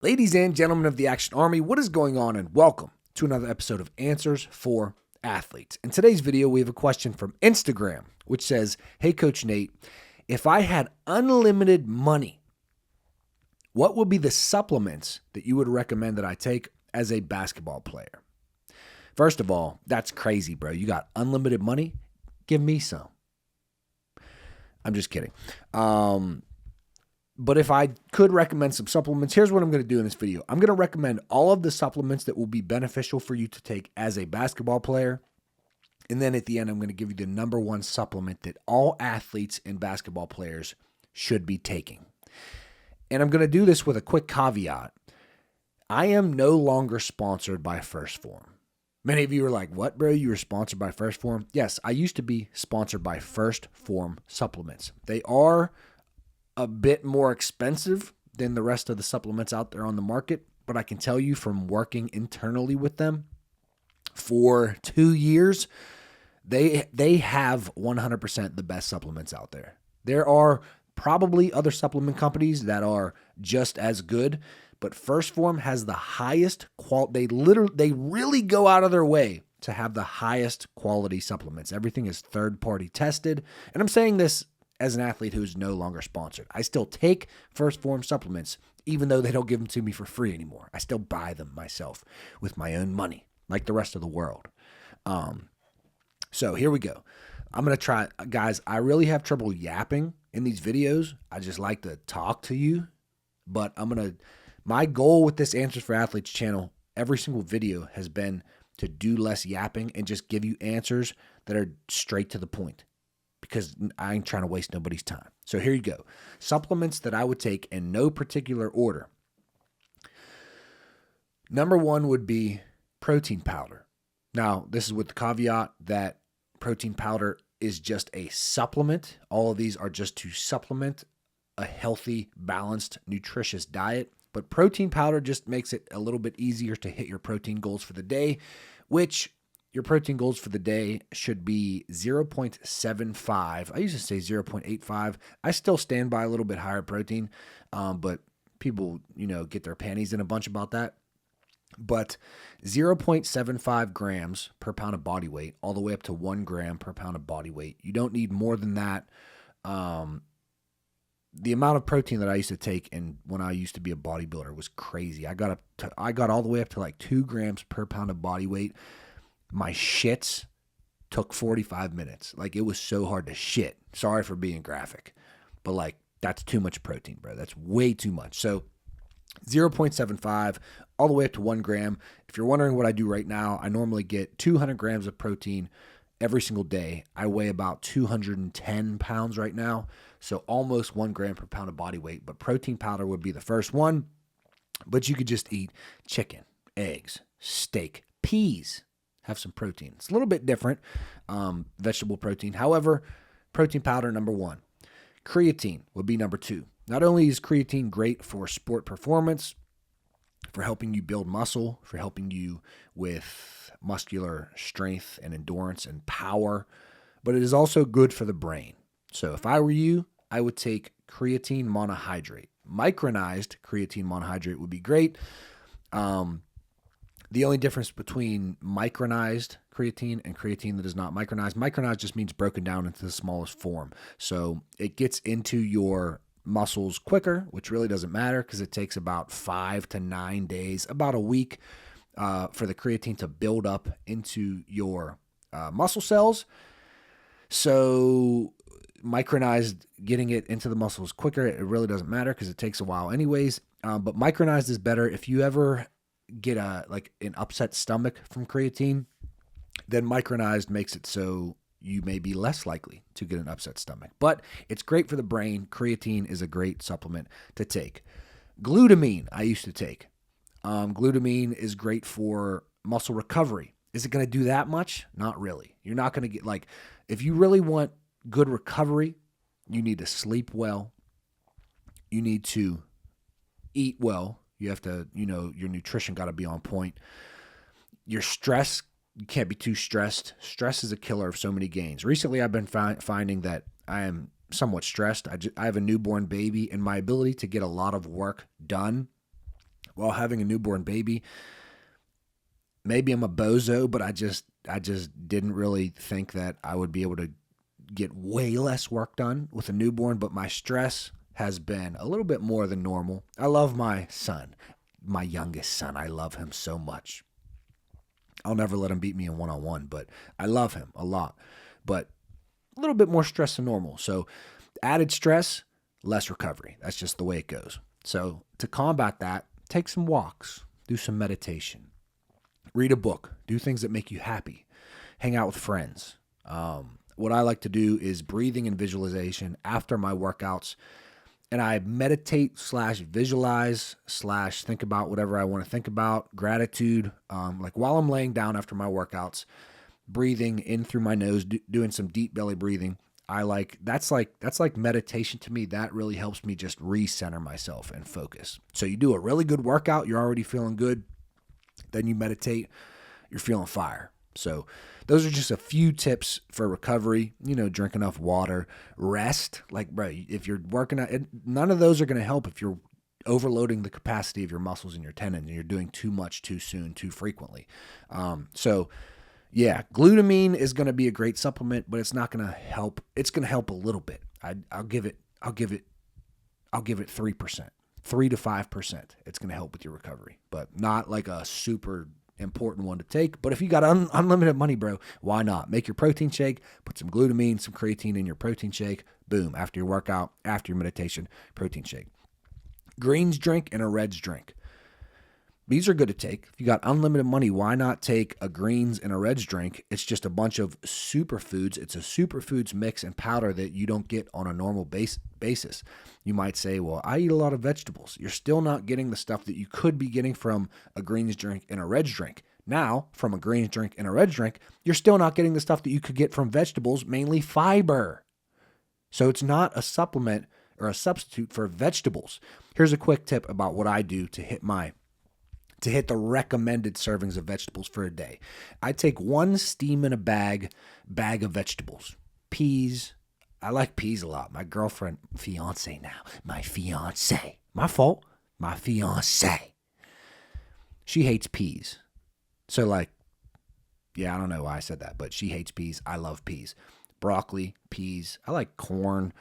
Ladies and gentlemen of the Action Army, what is going on? And welcome to another episode of Answers for Athletes. In today's video, we have a question from Instagram, which says, "Hey, Coach Nate, if I had unlimited money, what would be the supplements that you would recommend that I take as a basketball player?" First of all, that's crazy, bro. You got unlimited money? Give me some. I'm just kidding. But if I could recommend some supplements, here's what I'm going to do in this video. I'm going to recommend all of the supplements that will be beneficial for you to take as a basketball player. And then at the end, I'm going to give you the number one supplement that all athletes and basketball players should be taking. And I'm going to do this with a quick caveat. I am no longer sponsored by Phorm. Many of you are like, "What, bro? You were sponsored by Phorm?" Yes, I used to be sponsored by Phorm supplements. They are a bit more expensive than the rest of the supplements out there on the market, but I can tell you from working internally with them for 2 years, they have 100% the best supplements out there. There are probably other supplement companies that are just as good, but Phorm has the highest quality. They really go out of their way to have the highest quality supplements. Everything is third-party tested, and I'm saying this as an athlete who's no longer sponsored. I still take Phorm supplements, even though they don't give them to me for free anymore. I still buy them myself with my own money, like the rest of the world. So here we go. I'm going to try, guys, I really have trouble yapping in these videos. I just like to talk to you, but my goal with this Answers for Athletes channel, every single video has been to do less yapping and just give you answers that are straight to the point, because I ain't trying to waste nobody's time. So here you go. Supplements that I would take in no particular order. Number one would be protein powder. Now, this is with the caveat that protein powder is just a supplement. All of these are just to supplement a healthy, balanced, nutritious diet. But protein powder just makes it a little bit easier to hit your protein goals for the day, which your protein goals for the day should be 0.75. I used to say 0.85. I still stand by a little bit higher protein, but people, get their panties in a bunch about that. But 0.75 grams per pound of body weight, all the way up to 1 gram per pound of body weight. You don't need more than that. The amount of protein that I used to take and when I used to be a bodybuilder was crazy. I got all the way up to like 2 grams per pound of body weight. My shits took 45 minutes. Like, it was so hard to shit. Sorry for being graphic, but that's too much protein, bro. That's way too much. So 0.75 all the way up to 1 gram. If you're wondering what I do right now, I normally get 200 grams of protein every single day. I weigh about 210 pounds right now, so almost 1 gram per pound of body weight. But protein powder would be the first one. But you could just eat chicken, eggs, steak, peas. Have some protein. It's a little bit different, vegetable protein. However, protein powder, number one. Creatine would be number two. Not only is creatine great for sport performance, for helping you build muscle, for helping you with muscular strength and endurance and power, but it is also good for the brain. So if I were you, I would take creatine monohydrate. Micronized creatine monohydrate would be great. The only difference between micronized creatine and creatine that is not micronized just means broken down into the smallest form. So it gets into your muscles quicker, which really doesn't matter because it takes about 5 to 9 days, about a week for the creatine to build up into your muscle cells. So micronized, getting it into the muscles quicker, it really doesn't matter because it takes a while anyways. But micronized is better. If you ever get an upset stomach from creatine, then micronized makes it so you may be less likely to get an upset stomach. But it's great for the brain. Creatine is a great supplement to take. Glutamine, I used to take. Glutamine is great for muscle recovery. Is it going to do that much? Not really. You're not going to get, if you really want good recovery, you need to sleep well. You need to eat well. You have to, your nutrition got to be on point. Your stress, you can't be too stressed. Stress is a killer of so many gains. Recently, I've been finding that I am somewhat stressed. I have a newborn baby, and my ability to get a lot of work done while having a newborn baby. Maybe I'm a bozo, but I just didn't really think that I would be able to get way less work done with a newborn, but my stress has been a little bit more than normal. I love my son, my youngest son. I love him so much. I'll never let him beat me in one-on-one, but I love him a lot. But a little bit more stress than normal. So added stress, less recovery. That's just the way it goes. So to combat that, take some walks, do some meditation, read a book, do things that make you happy, hang out with friends. What I like to do is breathing and visualization after my workouts. And I meditate / visualize / think about whatever I want to think about, gratitude. Like while I'm laying down after my workouts, breathing in through my nose, doing some deep belly breathing. That's like meditation to me. That really helps me just recenter myself and focus. So you do a really good workout, you're already feeling good. Then you meditate, you're feeling fire. So those are just a few tips for recovery. Drink enough water, rest. Like, bro, if you're working out, none of those are going to help if you're overloading the capacity of your muscles and your tendons and you're doing too much too soon, too frequently. Yeah, glutamine is going to be a great supplement, but it's not going to help. It's going to help a little bit. I'll give it 3%, 3 to 5%. It's going to help with your recovery, but not like a super important one to take. But if you got unlimited money, bro, why not? Make your protein shake, put some glutamine, some creatine in your protein shake. Boom, after your workout, after your meditation, protein shake. Greens drink and a reds drink. These are good to take. If you got unlimited money, why not take a greens and a reds drink? It's just a bunch of superfoods. It's a superfoods mix and powder that you don't get on a normal basis. You might say, well, I eat a lot of vegetables. You're still not getting the stuff that you could be getting from a greens drink and a reds drink. Now, from a greens drink and a reds drink, you're still not getting the stuff that you could get from vegetables, mainly fiber. So it's not a supplement or a substitute for vegetables. Here's a quick tip about what I do to hit the recommended servings of vegetables for a day. I take 1 steam in a bag of vegetables. Peas. I like peas a lot. My girlfriend, fiance, my fault. My fiance. She hates peas. So I don't know why I said that, but she hates peas. I love peas. Broccoli, peas. I like corn.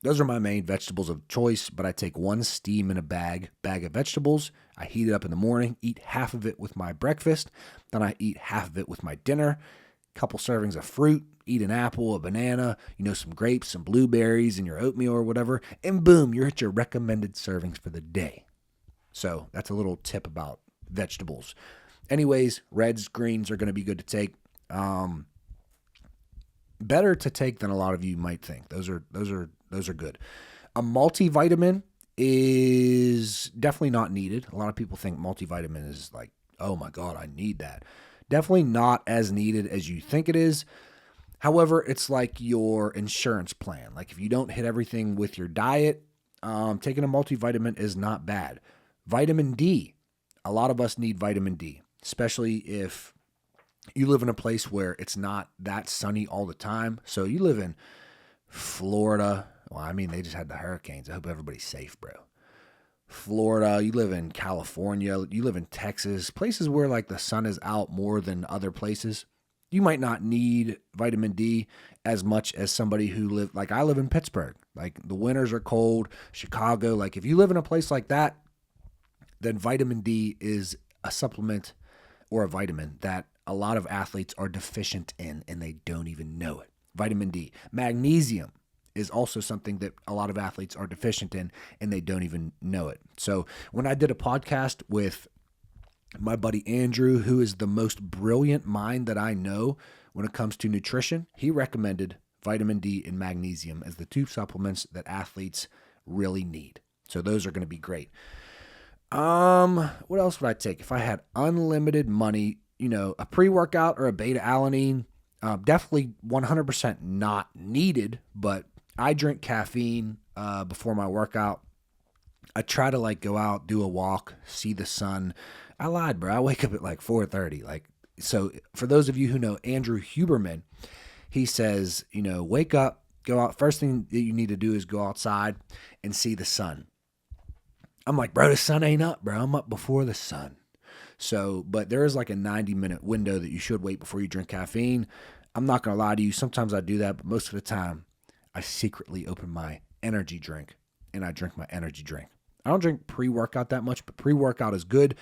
Those are my main vegetables of choice, but I take 1 steam in a bag of vegetables. I heat it up in the morning, eat half of it with my breakfast. Then I eat half of it with my dinner. Couple servings of fruit, eat an apple, a banana, some grapes, some blueberries in your oatmeal or whatever. And boom, you're at your recommended servings for the day. So that's a little tip about vegetables. Anyways, reds, greens are going to be good to take. Better to take than a lot of you might think. Those are good. A multivitamin is definitely not needed. A lot of people think multivitamin is like, oh my God, I need that. Definitely not as needed as you think it is. However, it's like your insurance plan. Like if you don't hit everything with your diet, taking a multivitamin is not bad. Vitamin D. A lot of us need vitamin D, especially if you live in a place where it's not that sunny all the time. So you live in Florida. Well, they just had the hurricanes. I hope everybody's safe, bro. Florida, you live in California, you live in Texas, places where the sun is out more than other places. You might not need vitamin D as much as somebody who I live in Pittsburgh. The winters are cold, Chicago. If you live in a place like that, then vitamin D is a supplement or a vitamin that a lot of athletes are deficient in and they don't even know it. Vitamin D. Magnesium is also something that a lot of athletes are deficient in and they don't even know it. So when I did a podcast with my buddy Andrew, who is the most brilliant mind that I know when it comes to nutrition, he recommended vitamin D and magnesium as the 2 supplements that athletes really need. So those are going to be great. What else would I take? If I had unlimited money, a pre-workout or a beta-alanine, definitely 100% not needed, but I drink caffeine before my workout. I try to go out, do a walk, see the sun. I lied, bro. I wake up at 4:30. So for those of you who know Andrew Huberman, he says, wake up, go out. First thing that you need to do is go outside and see the sun. I'm like, bro, the sun ain't up, bro. I'm up before the sun. So, but there is like a 90-minute window that you should wait before you drink caffeine. I'm not going to lie to you. Sometimes I do that, but most of the time I secretly open my energy drink and I drink my energy drink. I don't drink pre-workout that much, but pre-workout is good.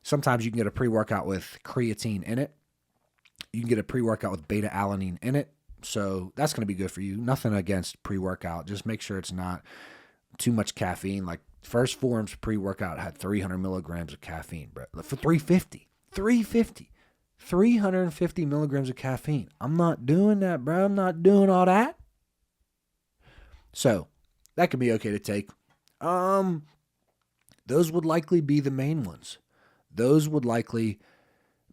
Sometimes you can get a pre-workout with creatine in it. You can get a pre-workout with beta-alanine in it. So that's going to be good for you. Nothing against pre-workout. Just make sure it's not too much caffeine. Like first Phorm's pre-workout had 300 milligrams of caffeine, bro. For 350 milligrams of caffeine. I'm not doing that, bro. I'm not doing all that. So that could be okay to take. Those would likely be the main ones. Those would likely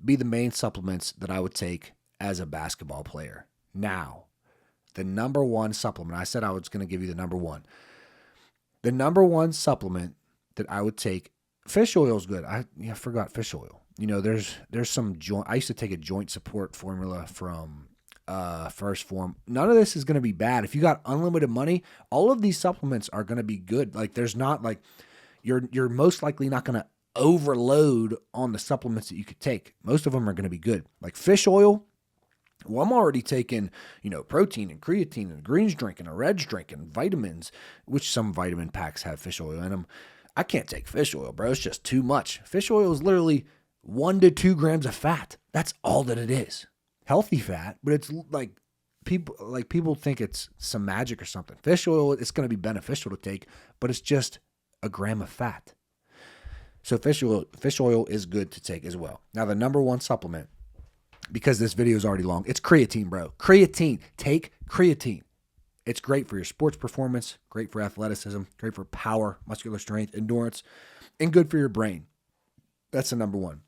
be the main supplements that I would take as a basketball player. Now, the number one supplement, I said I was going to give you the number one. The number one supplement that I would take, fish oil is good. I forgot fish oil. You know, there's some joint. I used to take a joint support formula from First Phorm. None of this is going to be bad. If you got unlimited money, all of these supplements are going to be good. Like there's not like you're most likely not going to overload on the supplements that you could take. Most of them are going to be good. Like fish oil. Well, I'm already taking, protein and creatine and a greens drink and a reds drink and vitamins, which some vitamin packs have fish oil in them. I can't take fish oil, bro. It's just too much. Fish oil is literally 1 to 2 grams of fat. That's all that it is. Healthy fat, but it's like people think it's some magic or something. Fish oil, it's going to be beneficial to take, but it's just a gram of fat. So fish oil is good to take as well. Now, the number one supplement, because this video is already long, it's creatine, bro. Creatine. Take creatine. It's great for your sports performance, great for athleticism, great for power, muscular strength, endurance, and good for your brain. That's the number one.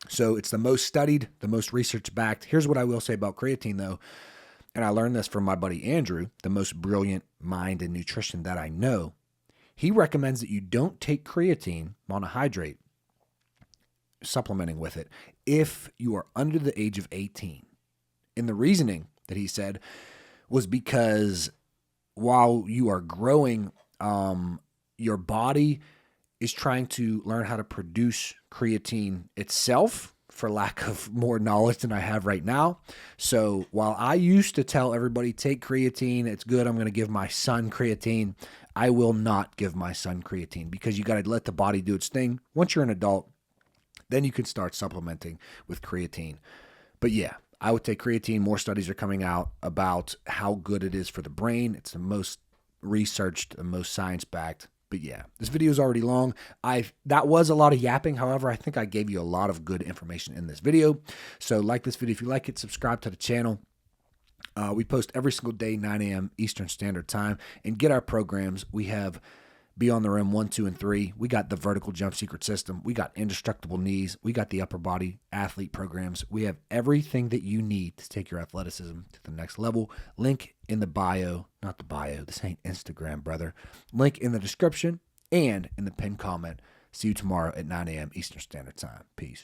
So it's the most studied, the most research-backed. Here's what I will say about creatine, though, and I learned this from my buddy Andrew, the most brilliant mind in nutrition that I know. He recommends that you don't take creatine monohydrate, supplementing with it, if you are under the age of 18. And the reasoning that he said was because while you are growing, your body is trying to learn how to produce creatine itself, for lack of more knowledge than I have right now. So while I used to tell everybody, take creatine, it's good, I'm going to give my son creatine, I will not give my son creatine, because you got to let the body do its thing. Once you're an adult, then you can start supplementing with creatine. But yeah, I would take creatine. More studies are coming out about how good it is for the brain. It's the most researched and most science-backed. But yeah, this video is already long. That was a lot of yapping. However, I think I gave you a lot of good information in this video. So like this video if you like it, subscribe to the channel. We post every single day, 9 a.m. Eastern Standard Time. And get our programs. We have Beyond the Rim 1, 2, and 3. We got the Vertical Jump Secret System. We got Indestructible Knees. We got the Upper Body Athlete programs. We have everything that you need to take your athleticism to the next level. Link in the bio. Not the bio. This ain't Instagram, brother. Link in the description and in the pinned comment. See you tomorrow at 9 a.m. Eastern Standard Time. Peace.